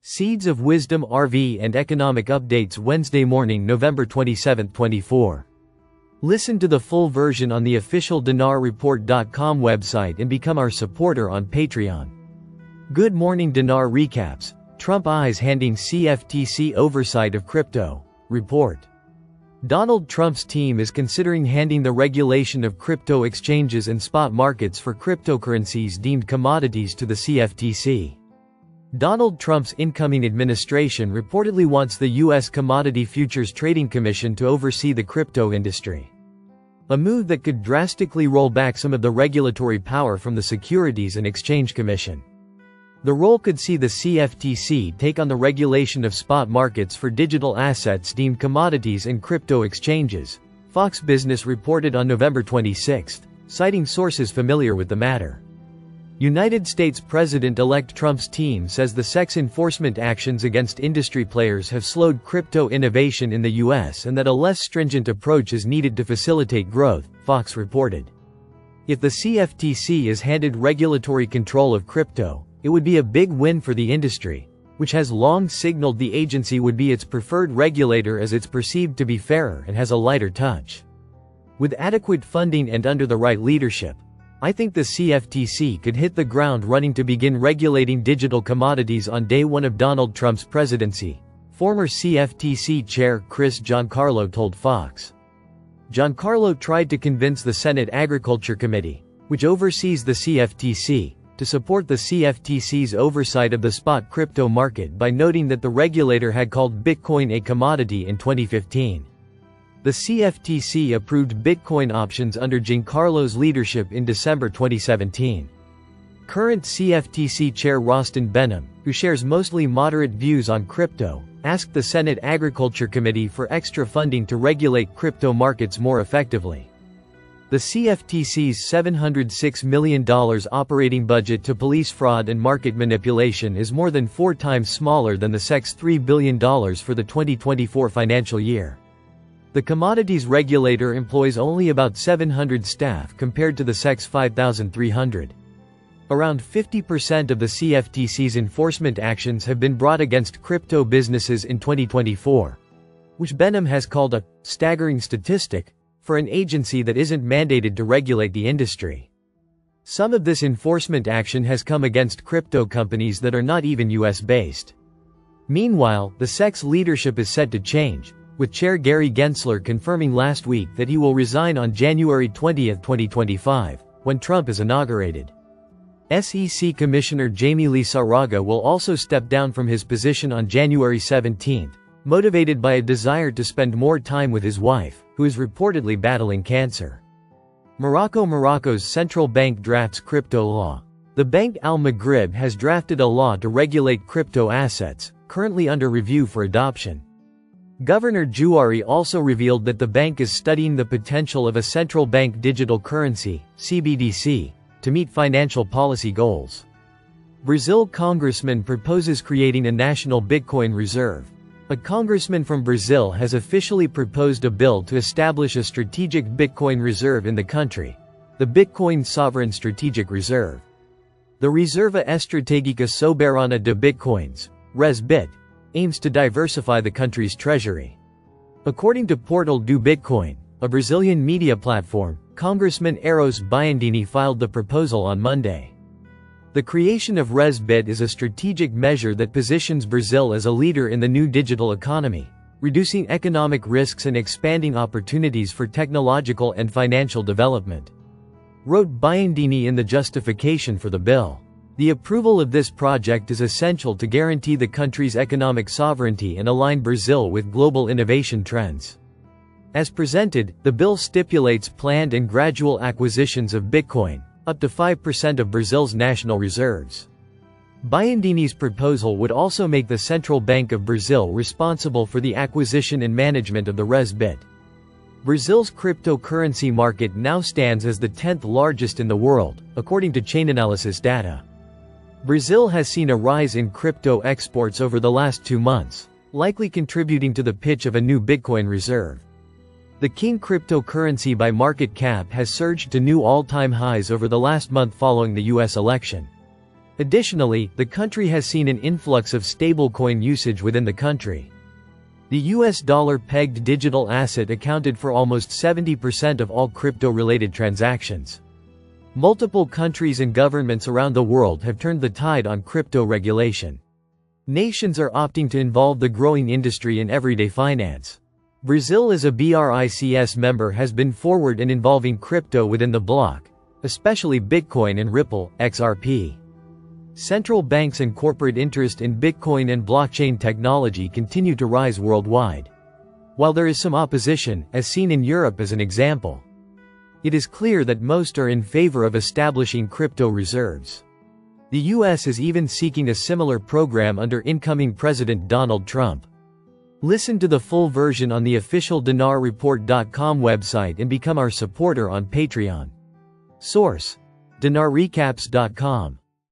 Seeds of Wisdom RV and Economic Updates Wednesday morning, November 27, 24. Listen to the full version on the official dinarreport.com website and become our supporter on Patreon. Good morning. Dinar recaps. Trump eyes handing CFTC oversight of crypto. Report. Donald Trump's team is considering handing the regulation of crypto exchanges and spot markets for cryptocurrencies deemed commodities to the CFTC. Donald Trump's incoming administration reportedly wants the U.S. Commodity Futures Trading Commission to oversee the crypto industry. A move that could drastically roll back some of the regulatory power from the Securities and Exchange Commission. The role could see the CFTC take on the regulation of spot markets for digital assets deemed commodities and crypto exchanges, Fox Business reported on November 26, citing sources familiar with the matter. United States President-elect Trump's team says the SEC enforcement actions against industry players have slowed crypto innovation in the U.S. and that a less stringent approach is needed to facilitate growth, Fox reported. If the CFTC is handed regulatory control of crypto, it would be a big win for the industry, which has long signaled the agency would be its preferred regulator as it's perceived to be fairer and has a lighter touch. With adequate funding and under the right leadership, I think the CFTC could hit the ground running to begin regulating digital commodities on day one of Donald Trump's presidency, former CFTC Chair Chris Giancarlo told Fox. Giancarlo tried to convince the Senate Agriculture Committee, which oversees the CFTC, to support the CFTC's oversight of the spot crypto market by noting that the regulator had called Bitcoin a commodity in 2015. The CFTC approved Bitcoin options under Giancarlo's leadership in December 2017. Current CFTC Chair Rostin Behnam, who shares mostly moderate views on crypto, asked the Senate Agriculture Committee for extra funding to regulate crypto markets more effectively. The CFTC's $706 million operating budget to police fraud and market manipulation is more than 4 times smaller than the SEC's $3 billion for the 2024 financial year. The commodities regulator employs only about 700 staff compared to the SEC's 5,300. Around 50% of the CFTC's enforcement actions have been brought against crypto businesses in 2024, which Behnam has called a staggering statistic for an agency that isn't mandated to regulate the industry. Some of this enforcement action has come against crypto companies that are not even US-based. Meanwhile, the SEC's leadership is set to change, with Chair Gary Gensler confirming last week that he will resign on January 20, 2025, when Trump is inaugurated. SEC Commissioner Jamie Lee Saraga will also step down from his position on January 17, motivated by a desire to spend more time with his wife, who is reportedly battling cancer. Morocco's central bank drafts crypto law. The Bank Al Maghrib has drafted a law to regulate crypto assets, currently under review for adoption. Governor Jouari also revealed that the bank is studying the potential of a central bank digital currency, CBDC, to meet financial policy goals. Brazil congressman proposes creating a national Bitcoin reserve. A congressman from Brazil has officially proposed a bill to establish a strategic Bitcoin reserve in the country, the Bitcoin Sovereign Strategic Reserve. The Reserva Estratégica Soberana de Bitcoins, RESBIT, aims to diversify the country's treasury. According to Portal do Bitcoin, a Brazilian media platform, Congressman Eros Biandini filed the proposal on Monday. The creation of RESBIT is a strategic measure that positions Brazil as a leader in the new digital economy, reducing economic risks and expanding opportunities for technological and financial development, wrote Biandini in the justification for the bill. The approval of this project is essential to guarantee the country's economic sovereignty and align Brazil with global innovation trends. As presented, the bill stipulates planned and gradual acquisitions of Bitcoin, up to 5% of Brazil's national reserves. Biandini's proposal would also make the Central Bank of Brazil responsible for the acquisition and management of the RESBIT. Brazil's cryptocurrency market now stands as the 10th largest in the world, according to Chainalysis data. Brazil has seen a rise in crypto exports over the last 2 months, likely contributing to the pitch of a new Bitcoin reserve. The king cryptocurrency by market cap has surged to new all-time highs over the last month following the U.S. election. Additionally, the country has seen an influx of stablecoin usage within the country. The US dollar-pegged digital asset accounted for almost 70% of all crypto-related transactions. Multiple countries and governments around the world have turned the tide on crypto regulation. Nations are opting to involve the growing industry in everyday finance. Brazil, as a BRICS member, has been forward in involving crypto within the bloc, especially Bitcoin and Ripple, XRP. Central banks and corporate interest in Bitcoin and blockchain technology continue to rise worldwide. While there is some opposition, as seen in Europe as an example, it is clear that most are in favor of establishing crypto reserves. The US is even seeking a similar program under incoming President Donald Trump. Listen to the full version on the official dinarreport.com website and become our supporter on Patreon. Source: dinarrecaps.com